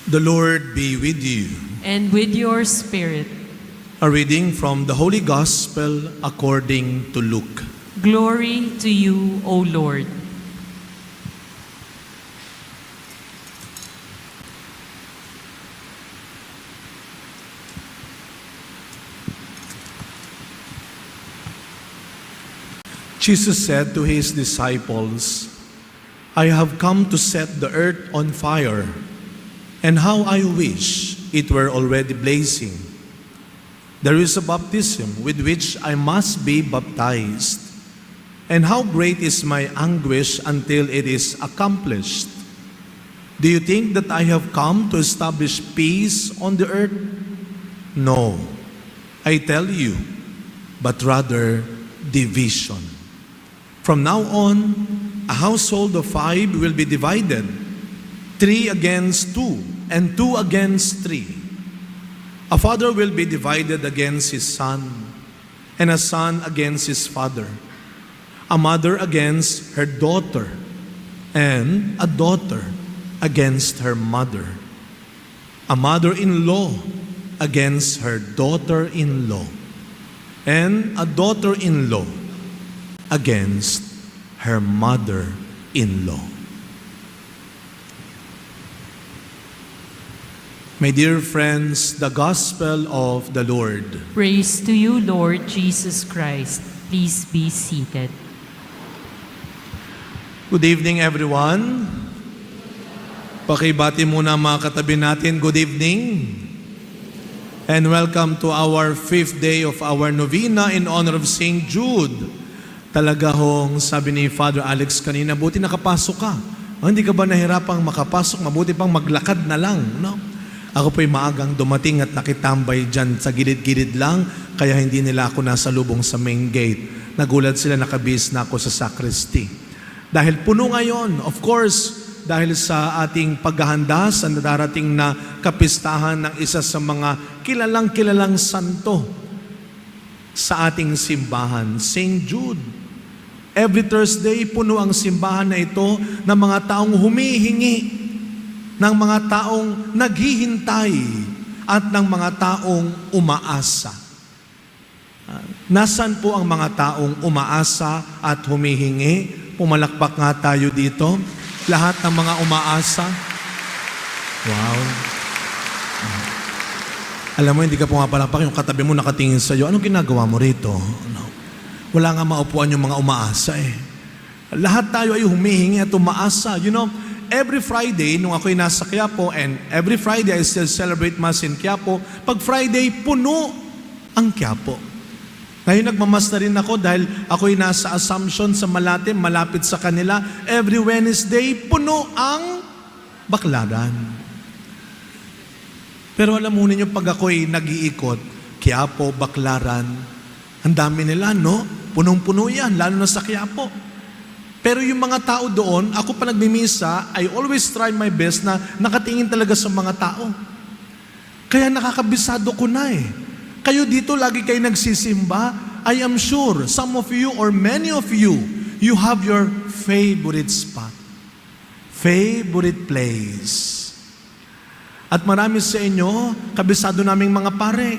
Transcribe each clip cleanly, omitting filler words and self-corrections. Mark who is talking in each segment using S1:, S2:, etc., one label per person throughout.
S1: The Lord be with you.
S2: And with your spirit.
S1: A reading from the Holy Gospel according to Luke.
S2: Glory to you, O Lord.
S1: Jesus said to his disciples, I have come to set the earth on fire, and how I wish it were already blazing. There is a baptism with which I must be baptized, and how great is my anguish until it is accomplished. Do you think that I have come to establish peace on the earth? No, I tell you, but rather division. From now on, a household of 5 will be divided, 3 against 2, and 2 against 3. A father will be divided against his son, and a son against his father, a mother against her daughter, and a daughter against her mother, a mother-in-law against her daughter-in-law, and a daughter-in-law against her mother-in-law. My dear friends, the Gospel of the Lord.
S2: Praise to you, Lord Jesus Christ. Please be seated.
S1: Good evening, everyone. Pakibati muna mga katabi natin, good evening. And welcome to our 5th day of our novena in honor of St. Jude. Talaga hong sabi ni Father Alex kanina, buti nakapasok ka. Hindi ka ba nahirapang makapasok? Mabuti pang maglakad na lang, no? Ako po'y maagang dumating at nakitambay dyan sa gilid-gilid lang, kaya hindi nila ako nasa lubong sa main gate. Nagulat sila, nakabihis na ako sa sacristy. Dahil puno ngayon, of course, dahil sa ating paghahanda sa darating na kapistahan ng isa sa mga kilalang santo sa ating simbahan, St. Jude. Every Thursday, puno ang simbahan na ito ng mga taong humihingi, ng mga taong naghihintay, at ng mga taong umaasa. Nasaan po ang mga taong umaasa at humihingi? Pumalakpak nga tayo dito. Lahat ng mga umaasa. Wow. Alam mo, hindi ka pumapalakpak, yung katabi mo nakatingin sa iyo. Anong ginagawa mo rito? No. Wala nga maupuan yung mga umaasa eh. Lahat tayo ay humihingi at umaasa. You know, every Friday, nung ako'y nasa Quiapo, and every Friday I still celebrate Mass in Quiapo, pag Friday, puno ang Quiapo. Ngayon nagmamas na rin ako dahil ako'y nasa Assumption sa Malate, malapit sa kanila. Every Wednesday, puno ang Baklaran. Pero alam mo ninyo, pag ako'y nag-iikot, Quiapo, Baklaran, ang dami nila, no? Punong-puno yan, lalo na sa Quiapo. Pero yung mga tao doon, ako pa nagmimisa, I always try my best na nakatingin talaga sa mga tao. Kaya nakakabisado ko na eh. Kayo dito, lagi kayo nagsisimba. I am sure, some of you or many of you, you have your favorite spot. Favorite place. At marami sa inyo, kabisado naming mga pare.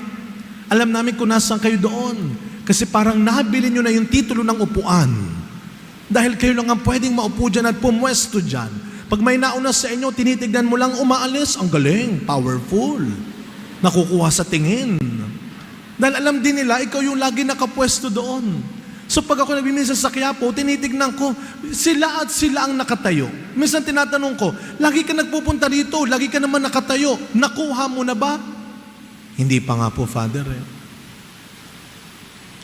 S1: Alam namin kung nasaan kayo doon. Kasi parang nabili nyo na yung titulo ng upuan. Dahil kayo lang ang pwedeng maupo dyan at pumwesto dyan. Pag may nauna sa inyo, tinitignan mo lang umaalis. Ang galing, powerful. Nakukuha sa tingin. Dahil alam din nila, ikaw yung lagi nakapwesto doon. So pag ako nagmimisa sa Quiapo, tinitignan ko, sila at sila ang nakatayo. Minsan tinatanong ko, lagi ka nagpupunta dito, lagi ka naman nakatayo. Nakuha mo na ba? Hindi pa nga po, Father eh.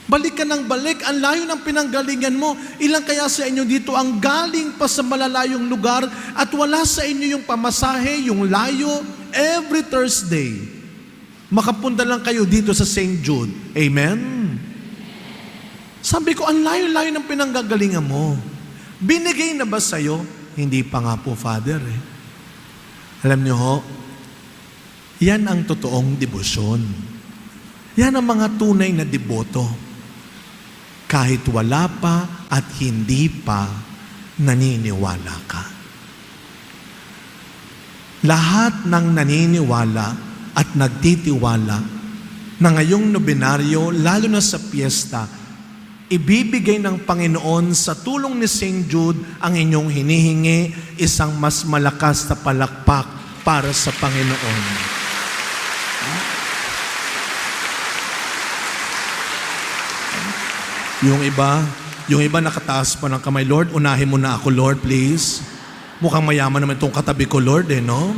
S1: Balik ka ng balik, ang layo ng pinanggalingan mo. Ilang kaya sa inyo dito ang galing pa sa malalayong lugar at wala sa inyo yung pamasahe, yung layo, every Thursday. Makapunta lang kayo dito sa St. Jude. Amen? Sabi ko, ang layo-layo ng pinanggagalingan mo. Binigay na ba sa'yo? Hindi pa nga po, Father eh. Alam niyo ho, yan ang totoong debosyon. Yan ang mga tunay na deboto. Kahit wala pa at hindi pa naniniwala ka. lahat ng naniniwala at nagtitiwala na ngayong nobinaryo, lalo na sa piyesta, ibibigay ng Panginoon sa tulong ni St. Jude ang inyong hinihingi, isang mas malakas na palakpak para sa Panginoon. Yung iba nakataas pa ng kamay, Lord, unahin mo na ako, Lord, please. Mukhang mayaman naman itong katabi ko, Lord, no?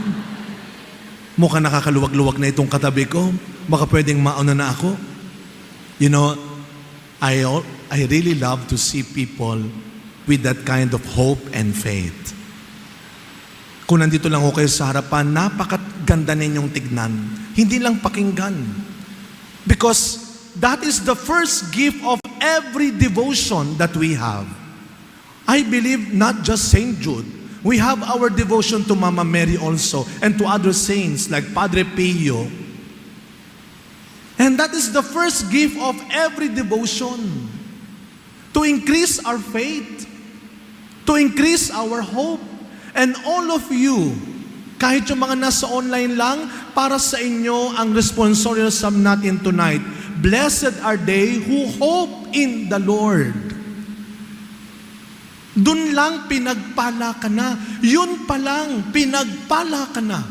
S1: Mukhang nakakaluwag-luwag na itong katabi ko. Baka pwedeng mauna na ako. You know, I really love to see people with that kind of hope and faith. Kung nandito lang ako kayo sa harapan, napakaganda ninyong tignan. Hindi lang pakinggan. Because that is the first gift of every devotion that we have. I believe not just St. Jude. We have our devotion to Mama Mary also and to other saints like Padre Pio. And that is the first gift of every devotion. To increase our faith, to increase our hope. And all of you, kahit yung mga nasa online lang, para sa inyo ang responsorial psalm natin tonight. Blessed are they who hope in the Lord. Doon lang pinagpala ka na. Yun pa lang, pinagpala ka na.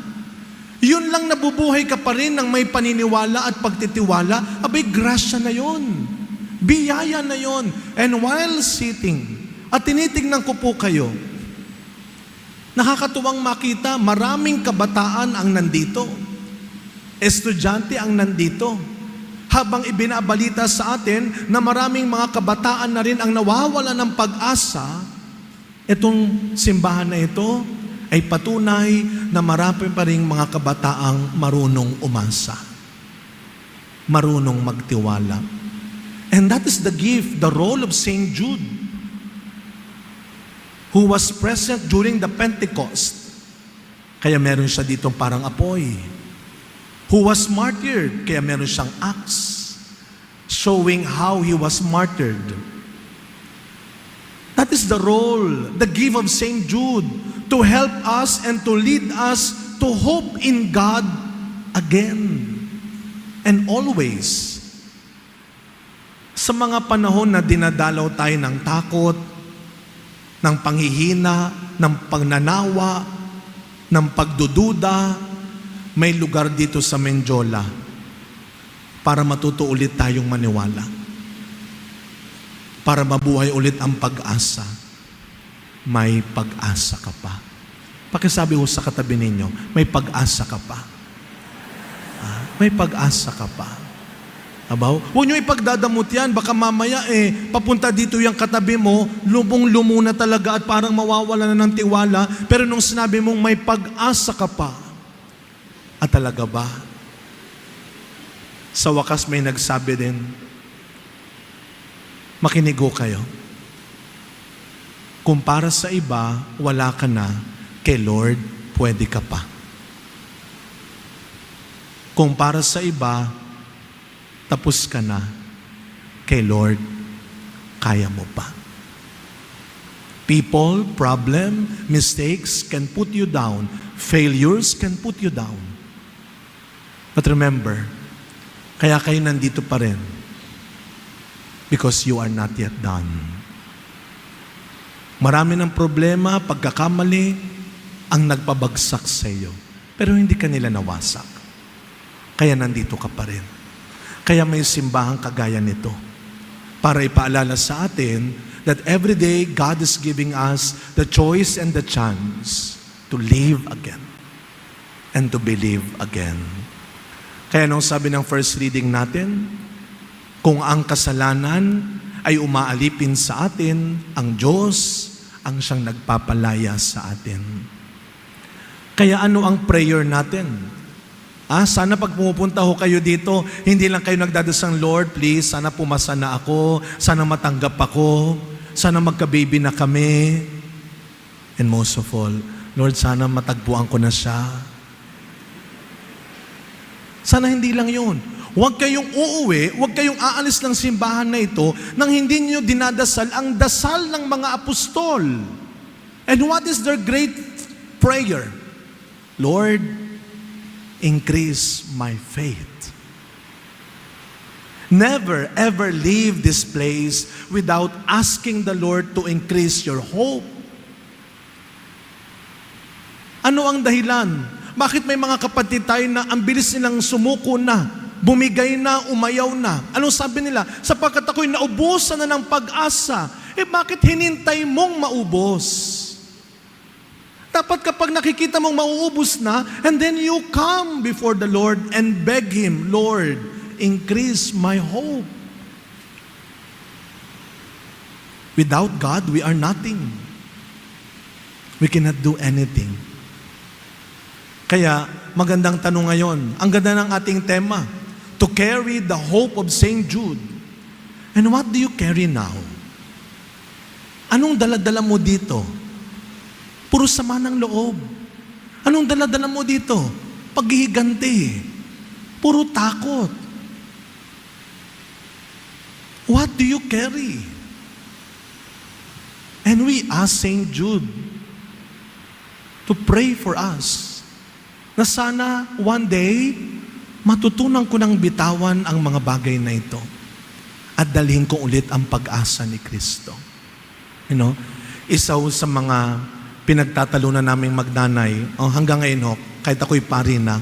S1: Yun lang nabubuhay ka pa rin ng may paniniwala at pagtitiwala. Abay, grasya na yun. Biyaya na yun. And while sitting, at tinitignan ko po kayo, nakakatuwang makita, maraming kabataan ang nandito. Estudyante ang nandito. Habang ibinabalita sa atin na maraming mga kabataan na rin ang nawawala ng pag-asa, itong simbahan na ito ay patunay na marami pa rin mga kabataang marunong umasa. Marunong magtiwala. And that is the gift, the role of St. Jude, who was present during the Pentecost. Kaya meron siya dito parang apoy. Who was martyred, kaya meron siyang axe, showing how he was martyred. That is the role, the gift of St. Jude, to help us and to lead us to hope in God again and always. Sa mga panahon na dinadalaw tayo ng takot, ng panghihina, ng pagnanawa, ng pagdududa, may lugar dito sa Menjola para matuto ulit tayong maniwala. Para mabuhay ulit ang pag-asa. May pag-asa ka pa. Pakisabi ho sa katabi ninyo, may pag-asa ka pa. May pag-asa ka pa. Abaw? Huwag nyo ipagdadamot yan. Baka mamaya papunta dito yung katabi mo, lumong-lumo na talaga at parang mawawala na ng tiwala. Pero nung sinabi mong may pag-asa ka pa, at talaga ba? Sa wakas may nagsabi din, makinigo kayo. Kung para sa iba, wala ka na, kay Lord, pwede ka pa. Kung para sa iba, tapos ka na, kay Lord, kaya mo pa. People, problem, mistakes can put you down. Failures can put you down. But remember, kaya kayo nandito pa rin because you are not yet done. Marami ng problema, pagkakamali, ang nagpabagsak sa iyo. Pero hindi ka nila nawasak. Kaya nandito ka pa rin. Kaya may simbahang kagaya nito para ipaalala sa atin that every day God is giving us the choice and the chance to live again and to believe again. Kaya nung sabi ng first reading natin, kung ang kasalanan ay umaalipin sa atin, ang Diyos ang siyang nagpapalaya sa atin. Kaya ano ang prayer natin? Sana pag pumupunta ho kayo dito, hindi lang kayo nagdadasang, Lord, please, sana pumasa na ako, sana matanggap ako, sana magka-baby na kami. And most of all, Lord, sana matagpuan ko na siya. Sana hindi lang yun. Huwag kayong uuwi, huwag kayong aalis ng simbahan na ito nang hindi niyo dinadasal ang dasal ng mga apostol. And what is their great prayer? Lord, increase my faith. Never ever leave this place without asking the Lord to increase your hope. Ano ang dahilan? Bakit may mga kapatid tayo na ang bilis nilang sumuko na, bumigay na, umayaw na? Anong sabi nila? Sapagkat ako'y naubusan na ng pag-asa. Bakit hinintay mong maubos? Dapat kapag nakikita mong mauubos na, and then you come before the Lord and beg Him, Lord, increase my hope. Without God, we are nothing. We cannot do anything. Kaya, magandang tanong ngayon. Ang ganda ng ating tema, to carry the hope of St. Jude. And what do you carry now? Anong dala-dala mo dito? Puro sama ng loob. Anong dala-dala mo dito? Paghihiganti. Puro takot. What do you carry? And we ask St. Jude to pray for us na sana one day matutunan ko ng bitawan ang mga bagay na ito at dalhin ko ulit ang pag-asa ni Kristo. Isa sa mga pinagtatalunan naming magnanay, hanggang ngayon kahit ako'y pari na,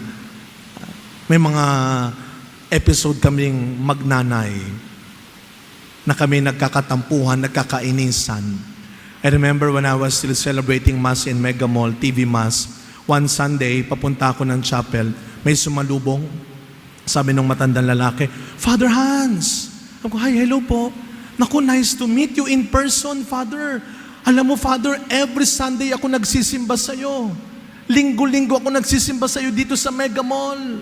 S1: may mga episode kaming magnanay na kami nagkakatampuhan, nagkakainisan. I remember when I was still celebrating Mass in Mega Mall, TV Mass, one Sunday, papunta ako ng chapel, may sumalubong. Sabi ng matandang lalaki, Father Hans. Ako, hi, hello po. Naku, nice to meet you in person, Father. Alam mo, Father, every Sunday ako nagsisimba sa'yo. Linggo-linggo ako nagsisimba sa'yo dito sa Mega Mall.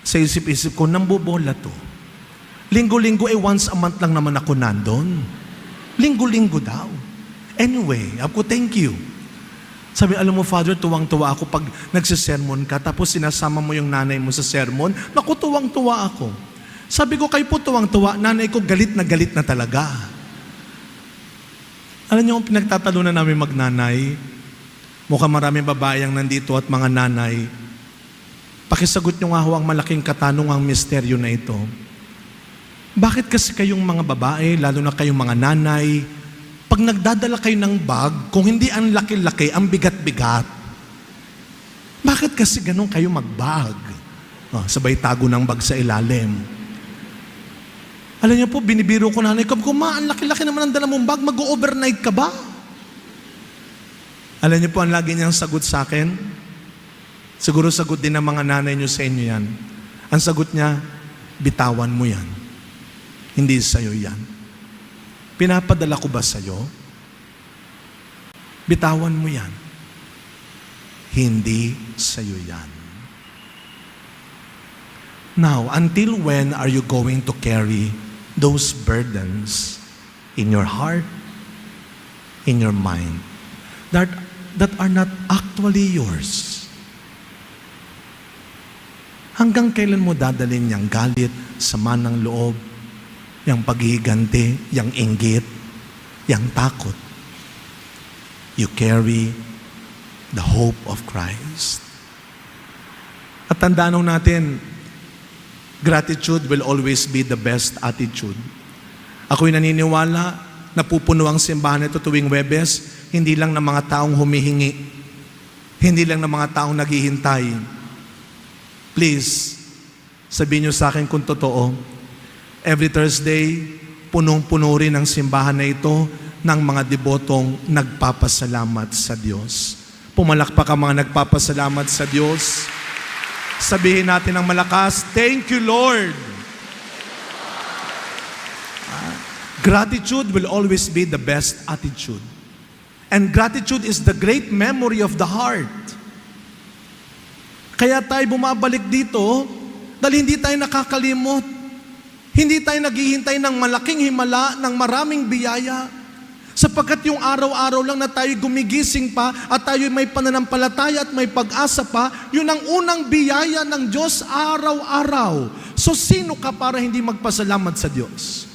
S1: Sa isip-isip ko, nambobola to. Linggo-linggo, once a month lang naman ako nandun. Linggo-linggo daw. Anyway, ako, thank you. Sabi, alam mo, Father, tuwang-tuwa ako pag nagsisermon ka, tapos sinasama mo yung nanay mo sa sermon. Naku, tuwang-tuwa ako. Sabi ko, kayo po tuwang-tuwa, nanay ko galit na talaga. Alam niyo, kung pinagtatalunan namin magnanay, mukhang maraming babae ang nandito at mga nanay, pakisagot niyo nga ho ang malaking katanungang misteryo na ito. Bakit kasi kayong mga babae, lalo na kayong mga nanay, pag nagdadala kayo ng bag, kung hindi ang laki-laki, ang bigat-bigat, bakit kasi ganun kayo mag-bag? Sabay tago ng bag sa ilalim. Alam niyo po, binibiro ko nanay ko, ang laki-laki naman ang dala mong bag, mag-overnight ka ba? Alam niyo po, ang lagi niyang sagot sa akin, siguro sagot din ng mga nanay niyo sa inyo yan. Ang sagot niya, bitawan mo yan. Hindi sa'yo yan. Pinapadala ko ba sa'yo? Bitawan mo yan. Hindi sa'yo yan. Now, until when are you going to carry those burdens in your heart, in your mind, that are not actually yours? Hanggang kailan mo dadalhin yung galit, sama ng loob, yung paghihiganti, yung inggit, yung takot? You carry the hope of Christ. At tandaan natin, gratitude will always be the best attitude. Ako'y naniniwala na pupuno ang simbahan ito tuwing Huwebes, hindi lang ng mga taong humihingi, hindi lang ng mga taong naghihintay. Please, sabihin niyo sa akin kung totoo, every Thursday, punong-puno rin ang simbahan na ito ng mga debotong nagpapasalamat sa Diyos. Pumalakpak ang mga nagpapasalamat sa Diyos. Sabihin natin ng malakas, thank you, Lord. Gratitude will always be the best attitude. And gratitude is the great memory of the heart. Kaya tayo bumabalik dito dahil hindi tayo nakakalimot. Hindi tayo naghihintay ng malaking himala, ng maraming biyaya. Sapagkat yung araw-araw lang na tayo gumigising pa at tayo may pananampalataya at may pag-asa pa, yun ang unang biyaya ng Diyos araw-araw. So sino ka para hindi magpasalamat sa Diyos?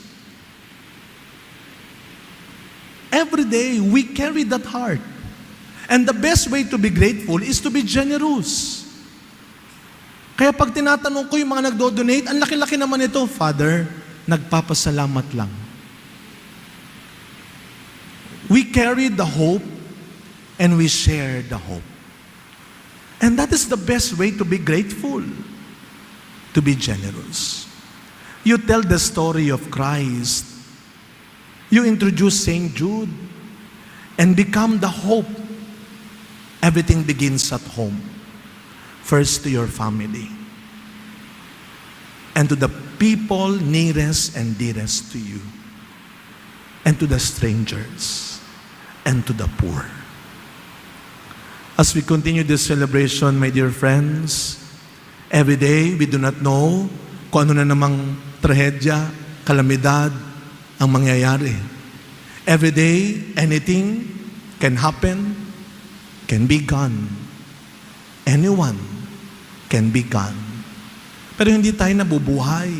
S1: Every day, we carry that heart. And the best way to be grateful is to be generous. Kaya pag tinatanong ko yung mga nagdo-donate, ang laki-laki naman ito, Father, nagpapasalamat lang. We carry the hope and we share the hope. And that is the best way to be grateful, to be generous. You tell the story of Christ. You introduce St. Jude and become the hope. Everything begins at home. First to your family. And to the people nearest and dearest to you. And to the strangers. And to the poor. As we continue this celebration, my dear friends, every day we do not know kung ano na namang trahedya, kalamidad ang mangyayari. Every day, anything can happen, can be gone. Anyone can be gone. Pero hindi tayo nabubuhay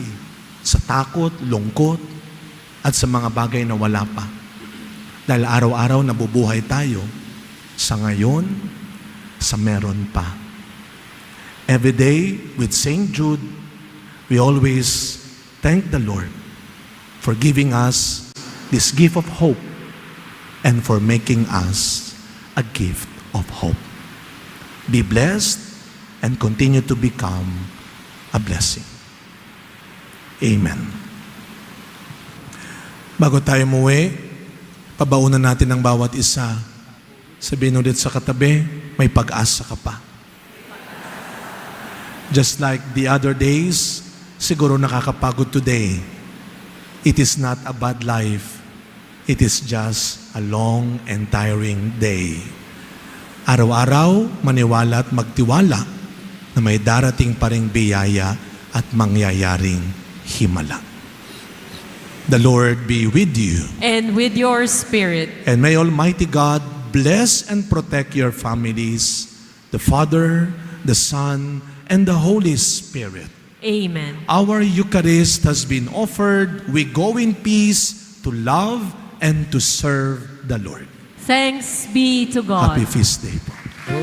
S1: sa takot, lungkot, at sa mga bagay na wala pa. Dahil araw-araw nabubuhay tayo sa ngayon, sa meron pa. Every day with St. Jude, we always thank the Lord for giving us this gift of hope and for making us a gift of hope. Be blessed and continue to become a blessing. Amen. Bago tayo umuwi, pabaunan natin ang bawat isa. Sabihin ulit sa katabi, may pag-asa ka pa. Just like the other days, siguro nakakapagod today. It is not a bad life. It is just a long and tiring day. Araw-araw, maniwala at magtiwala na may darating pa ring biyaya at mangyayaring himala. The Lord be with you.
S2: And with your spirit.
S1: And may Almighty God bless and protect your families, the Father, the Son, and the Holy Spirit.
S2: Amen.
S1: Our Eucharist has been offered. We go in peace to love and to serve the Lord.
S2: Thanks be to God.
S1: Happy feast day po.